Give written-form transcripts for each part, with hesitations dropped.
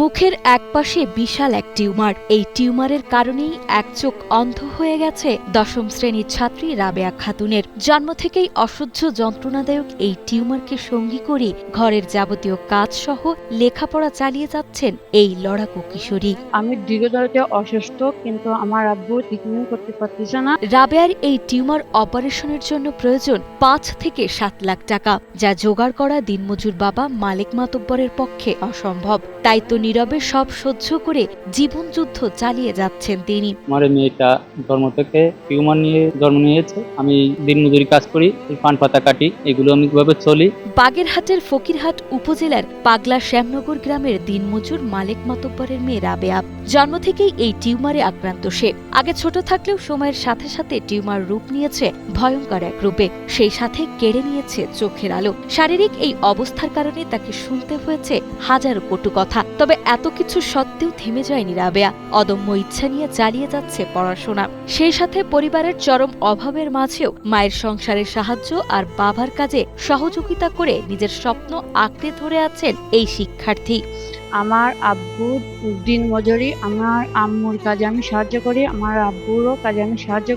মুখের একপাশে বিশাল এক টিউমার। এই টিউমারের কারণেই এক চোখ অন্ধ হয়ে গেছে দশম শ্রেণীর ছাত্রী রাবেয়া খাতুনের। জন্ম থেকেই অসহ্য যন্ত্রণাদায়ক এই টিউমারকে সঙ্গী করে ঘরের যাবতীয় কাজ সহ লেখাপড়া চালিয়ে যাচ্ছেন এই লড়াকু কিশোরী। আমি দীর্ঘদিন অসুস্থ, কিন্তু আমার আব্বু ট্রিটমেন্ট করতে পারতেছে না। রাবেয়ার এই টিউমার অপারেশনের জন্য প্রয়োজন ৫ থেকে ৭ লাখ টাকা, যা জোগাড় করা দিনমজুর বাবা মালেক মাতব্বরের পক্ষে অসম্ভব। তাই তো নীরবে সব সহ্য করে জীবনযুদ্ধ চালিয়ে যাচ্ছেন তিনি। আমার মেয়েটা জন্ম থেকে টিউমার নিয়ে জন্ম নিয়েছে। আমি দিনমজুরি কাজ করি, পান পাতা কাটি, এগুলো আমি কিভাবে চলি। বাগেরহাটের ফকিরহাট উপজেলার পাগলা শ্যামনগর গ্রামের দিনমজুর মালেক মাতব্বরের মেয়ে রাবেয়া। জন্ম থেকেই এই টিউমারে আক্রান্ত সে। আগে ছোট থাকলেও সময়ের সাথে সাথে টিউমার রূপ নিয়েছে ভয়ঙ্কর এক রূপে, সেই সাথে কেড়ে নিয়েছে চোখের আলো। শারীরিক এই অবস্থার কারণে তাকে শুনতে হয়েছে হাজারো কটু কথা। তবে এত কিছু সত্ত্বেও থেমে যায়নি রাবেয়া। অদম্য ইচ্ছা নিয়ে চালিয়ে যাচ্ছে পড়াশোনা। সেই সাথে পরিবারের চরম অভাবের মাঝেও মায়ের সংসারের সাহায্য আর বাবার কাজে সহযোগিতা করে নিজের স্বপ্ন আঁকড়ে ধরে আছেন এই শিক্ষার্থী। আমার আব্বু দিন মজুরি, আমার আম্মুর কাজে আমি সাহায্য করি, আমার আব্বুরও কাজে আমি সাহায্য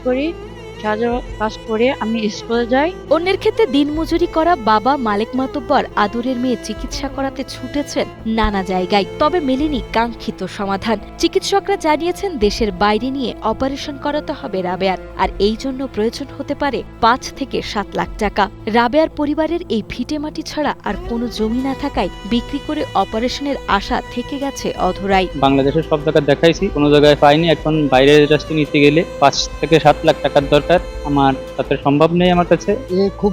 কাজ করে আমি স্কুলে যাই। অন্যের ক্ষেত্রে দিনমজুরি করা বাবা মালেক মাতব্বর আদরের মেয়ে চিকিৎসা করাতে ছুটেছেন নানা জায়গায়, তবে মেলেনি কাঙ্ক্ষিত সমাধান। চিকিৎসকরা জানিয়েছেন দেশের বাইরে নিয়ে অপারেশন করাতে হবে রাবেয়ার, আর এই জন্য প্রয়োজন হতে পারে ৫ থেকে ৭ লাখ টাকা। রাবেয়ার পরিবারের এই ভিটেমাটি ছাড়া আর কোনো জমি না থাকায় বিক্রি করে অপারেশনের আশা থেকে গেছে অধরাই। বাংলাদেশের সব জায়গায় দেখাইছি, কোনো জায়গায় পাইনি। এখন বাইরের রাষ্ট্রে নিতে গেলে ৫ থেকে ৭ লাখ টাকার দরকার। আমার তাতে সম্ভব নেই আমার কাছে। এ খুব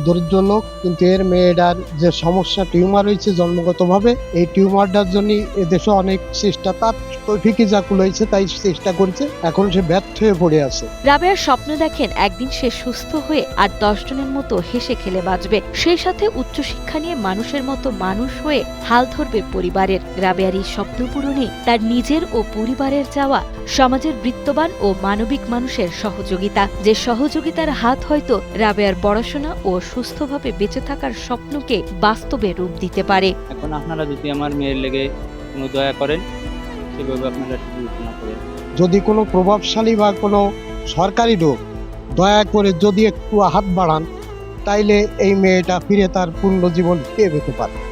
দরিদ্র লোক, কিন্তু এর মেয়েটার যে সমস্যা টিউমার হয়েছে জন্মগতভাবে, এই টিউমারটার জন্য এদেশে অনেক চেষ্টা, তার তৌফিকে যা কুলাইছে তাই চেষ্টা করছে, এখন সে ব্যর্থ হয়ে পড়ে আছে। রাবেয়ার স্বপ্ন দেখেন একদিন সে সুস্থ হয়ে আর ১০ জনের মতো হেসে খেলে বাঁচবে, সেই সাথে উচ্চশিক্ষা নিয়ে মানুষের মতো মানুষ হয়ে হাল ধরবে পরিবারের। রাবেয়ার এই স্বপ্ন পূরণে তার নিজের ও পরিবারের চাওয়া সমাজের বৃত্তবান ও মানবিক মানুষের সহযোগিতা, যে সহযোগিতার হাত হয়তো রাবেয়ার পড়াশোনা ও সুস্থভাবে বেঁচে থাকার স্বপ্নকে বাস্তবে রূপ দিতে পারে। এখন আপনারা যদি আমার মেয়ের লেগে কোনো দয়া করেন, সেভাবে আপনারা বিবেচনা করেন। যদি কোনো প্রভাবশালী বা কোনো সরকারি লোক দয়া করে যদি একটু হাত বাড়ান, তাইলে এই মেয়েটা ফিরে তার পূর্ণ জীবন পেয়ে পেতে পারে।